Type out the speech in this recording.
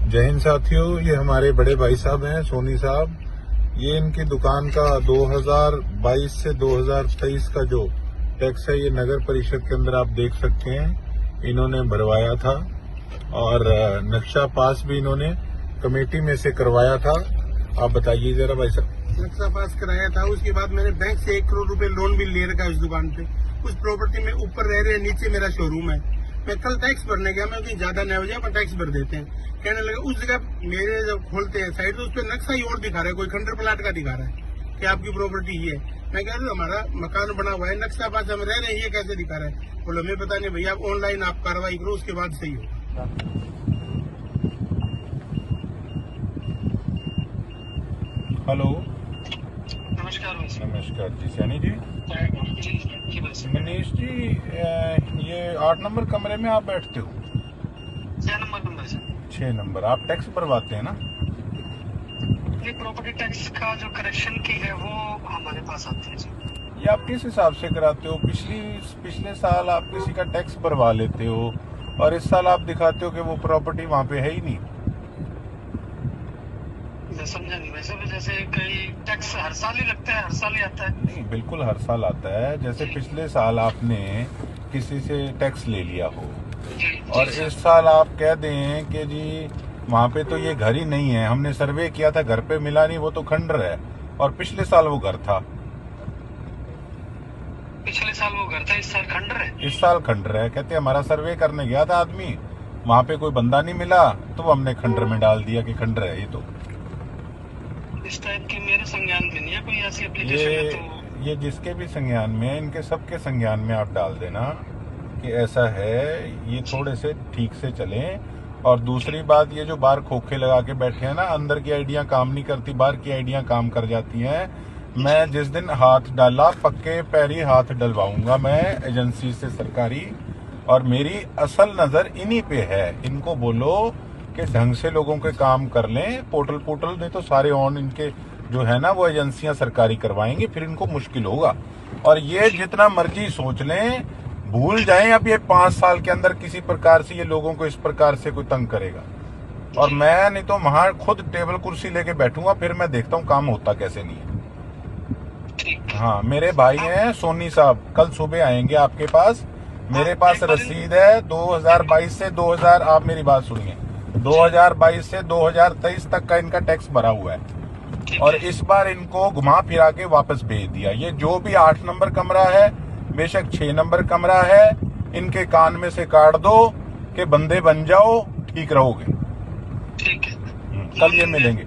जय हिंद साथियों, ये हमारे बड़े भाई साहब हैं, सोनी साहब। ये इनकी दुकान का 2022 से 2023 का जो टैक्स है, ये नगर परिषद के अंदर आप देख सकते हैं इन्होंने भरवाया था। और नक्शा पास भी इन्होंने कमेटी में से करवाया था। आप बताइए जरा भाई साहब। नक्शा पास कराया था, उसके बाद मैंने बैंक से 1 करोड़ रुपए लोन भी ले रखा है उस दुकान पे। उस प्रॉपर्टी में ऊपर रह रहे, नीचे मेरा शोरूम है। मैं कल टैक्स भरने गया, मैं कहीं ज्यादा नहीं हो जाए पर टैक्स भर देते हैं। कहने लगा उस जगह मेरे जब खोलते हैं साइड तो उस पर नक्शा ही और दिखा रहा है, कोई खंडर प्लाट का दिखा रहा है कि आपकी प्रॉपर्टी ही है। मैं कह रहा हूँ हमारा मकान बना हुआ है, नक्शा पास हम रह रहे हैं, ये कैसे दिखा रहा है? बोलो हमें पता नहीं भैया, आप ऑनलाइन आप कार्रवाई करो, उसके बाद सही हो। हेलो, नमस्कार नमस्कार जी। सैनी जी, मनीष जी, ये 8 नंबर कमरे में आप बैठते हो? 6 नंबर से 6 नंबर। आप टैक्स भरवाते हैं ना? ये प्रॉपर्टी टैक्स का जो करेक्शन की है वो हमारे पास आती है जी। ये आप किस हिसाब से कराते हो? पिछले साल आप किसी का टैक्स भरवा लेते हो और इस साल आप दिखाते हो कि वो प्रॉपर्टी वहाँ पे है ही नहीं। मैं समझा नहीं। वैसे भी जैसे कई टैक्स हर साल ही लगता है, हर साल ही आता है। नहीं, बिल्कुल हर साल आता है। जैसे पिछले साल आपने किसी से टैक्स ले लिया हो और इस साल आप कह दें कि जी वहाँ पे तो ये घर ही नहीं है, हमने सर्वे किया था, घर पे मिला नहीं, वो तो खंडर है, और पिछले साल वो घर था। पिछले साल वो घर था, इस साल खंडर है। इस साल खंडर है। कहते हमारा सर्वे करने गया था आदमी, वहाँ पे कोई बंदा नहीं मिला तो हमने खंडर में डाल दिया कि खंडर है। ये तो इस टाइप की मेरे संज्ञान में नहीं है कोई ऐसी एप्लीकेशन है। तो ये जिसके भी संज्ञान में, इनके सबके संज्ञान में आप डाल देना कि ऐसा है, ये थोड़े से ठीक से चलें। और दूसरी बात, ये जो बाहर खोखे लगा के बैठे हैं ना, अंदर की आइडिया काम नहीं करती, बाहर की आइडिया काम कर जाती हैं। मैं जिस दिन हाथ डाला, पक्के पैरी हाथ डलवाऊंगा मैं एजेंसी से सरकारी, और मेरी असल नजर इन्हीं पे है। इनको बोलो कि ढंग से लोगों के काम कर लें। पोर्टल नहीं तो सारे ऑन इनके जो है ना, वो एजेंसियां सरकारी करवाएंगी, फिर इनको मुश्किल होगा। और ये जितना मर्जी सोच लें, भूल जाएं अब ये 5 साल के अंदर किसी प्रकार से ये लोगों को इस प्रकार से कोई तंग करेगा। और मैं नहीं तो वहां खुद टेबल कुर्सी लेके बैठूंगा, फिर मैं देखता हूँ काम होता कैसे नहीं है। हाँ, मेरे भाई हैं सोनी साहब, कल सुबह आएंगे आपके पास। मेरे पास रसीद है 2022 से 2000, आप मेरी बात सुनिए, 2022 से 2023 तक का इनका टैक्स भरा हुआ है, और इस बार इनको घुमा फिरा के वापस भेज दिया। ये जो भी 8 नंबर कमरा है, बेशक 6 नंबर कमरा है, इनके कान में से काट दो कि बंदे बन जाओ, ठीक रहोगे। ठीक है, कल ये मिलेंगे।